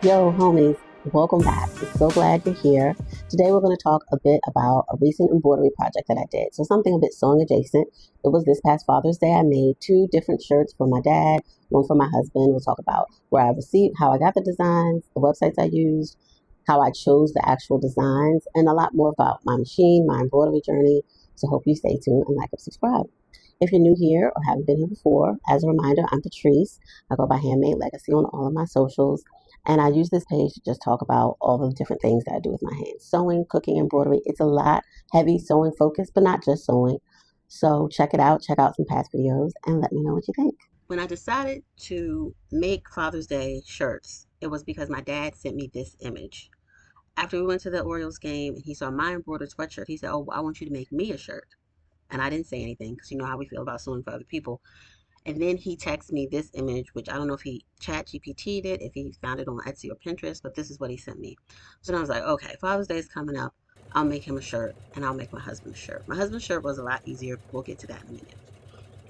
Yo, homies, welcome back. I'm so glad you're here. Today we're going to talk a bit about a recent embroidery project that I did. So something a bit sewing adjacent. It was this past Father's Day. I made two different shirts for my dad, one for my husband. We'll talk about where I received, how I got the designs, the websites I used, how I chose the actual designs, and a lot more about my machine, my embroidery journey. So hope you stay tuned and like and subscribe. If you're new here or haven't been here before, as a reminder, I'm Patrice. I go by Handmade Legacy on all of my socials. And I use this page to just talk about all the different things that I do with my hands. Sewing, cooking, embroidery. It's a lot heavy sewing focused, but not just sewing. So check it out. Check out some past videos and let me know what you think. When I decided to make Father's Day shirts, it was because my dad sent me this image. After we went to the Orioles game and he saw my embroidered sweatshirt, he said, "Oh, I want you to make me a shirt." And I didn't say anything because you know how we feel about sewing for other people. And then he texted me this image, which I don't know if he chat GPT'd it, if he found it on Etsy or Pinterest, but this is what he sent me. So then I was like, okay, Father's Day is coming up. I'll make him a shirt and I'll make my husband a shirt. My husband's shirt was a lot easier. We'll get to that in a minute.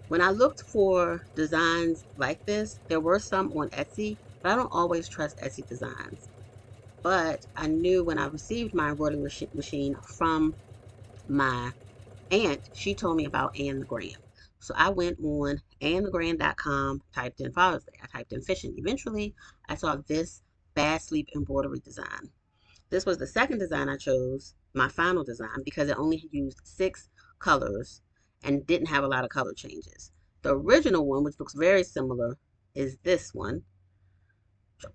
When I looked for designs like this, there were some on Etsy, but I don't always trust Etsy designs. But I knew when I received my embroidery machine from my aunt, she told me about Anne the Grand. So I went on annthegrand.com, typed in Father's Day. I typed in fishing. Eventually, I saw this Bad Sleep embroidery design. This was the second design I chose, my final design, because it only used 6 colors and didn't have a lot of color changes. The original one, which looks very similar, is this one.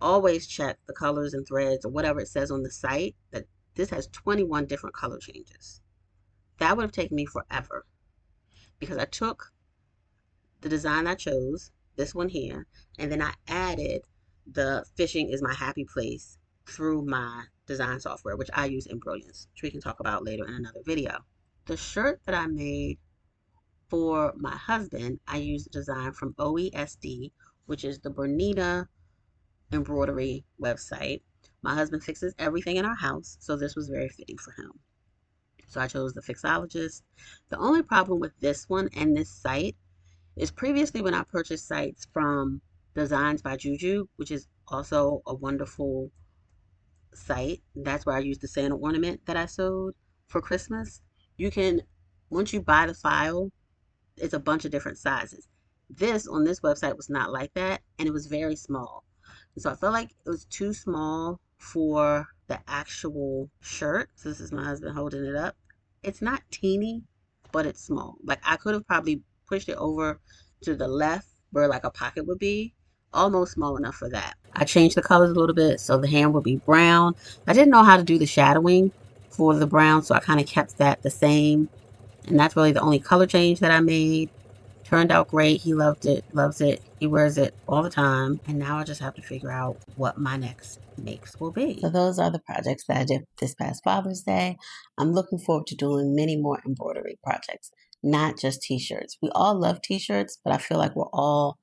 Always check the colors and threads or whatever it says on the site. That this has 21 different color changes. That would have taken me forever because I took the design I chose, this one here, and then I added the fishing is my happy place through my design software, which I use Embrilliance, which we can talk about later in another video. The shirt that I made for my husband, I used the design from OESD, which is the Bernita embroidery website. My husband fixes everything in our house, so this was very fitting for him. So I chose the Fixologist. The only problem with this one and this site is previously when I purchased sites from Designs by Juju, which is also a wonderful site. That's where I used the Santa ornament that I sewed for Christmas. You can, once you buy the file, it's a bunch of different sizes. This on this website was not like that, and it was very small. So I felt like it was too small for the actual shirt. So this is my husband holding it up. It's not teeny, but it's small. Like I could have probably pushed it over to the left where like a pocket would be, almost small enough for that. I changed the colors a little bit so the hand would be brown. I didn't know how to do the shadowing for the brown, so I kind of kept that the same. And that's really the only color change that I made. Turned out great. He loved it, loves it. He wears it all the time. And now I just have to figure out what my next makes will be. So those are the projects that I did this past Father's Day. I'm looking forward to doing many more embroidery projects, not just t-shirts. We all love t-shirts, but I feel like we're all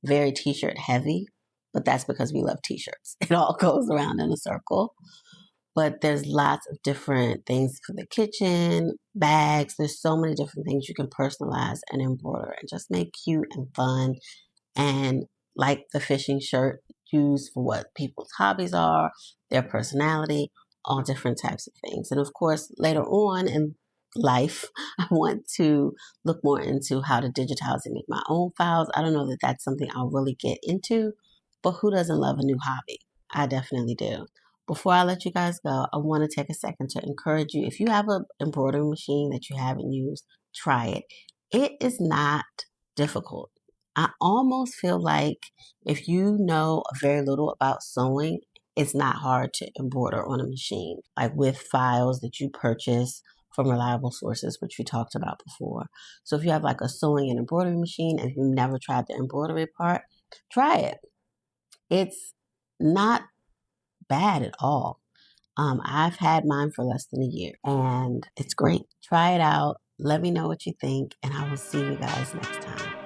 very t-shirt heavy, but that's because we love t-shirts. It all goes around in a circle. But there's lots of different things for the kitchen, bags. There's so many different things you can personalize and embroider and just make cute and fun. And like the fishing shirt, use for what people's hobbies are, their personality, all different types of things. And of course, later on in life, I want to look more into how to digitize and make my own files. I don't know that that's something I'll really get into, but who doesn't love a new hobby? I definitely do. Before I let you guys go, I want to take a second to encourage you. If you have an embroidery machine that you haven't used, try it. It is not difficult. I almost feel like if you know very little about sewing, it's not hard to embroider on a machine, like with files that you purchase from reliable sources, which we talked about before. So if you have like a sewing and embroidery machine and you've never tried the embroidery part, try it. It's not bad at all. I've had mine for less than a year and it's great. Try it out. Let me know what you think, and I will see you guys next time.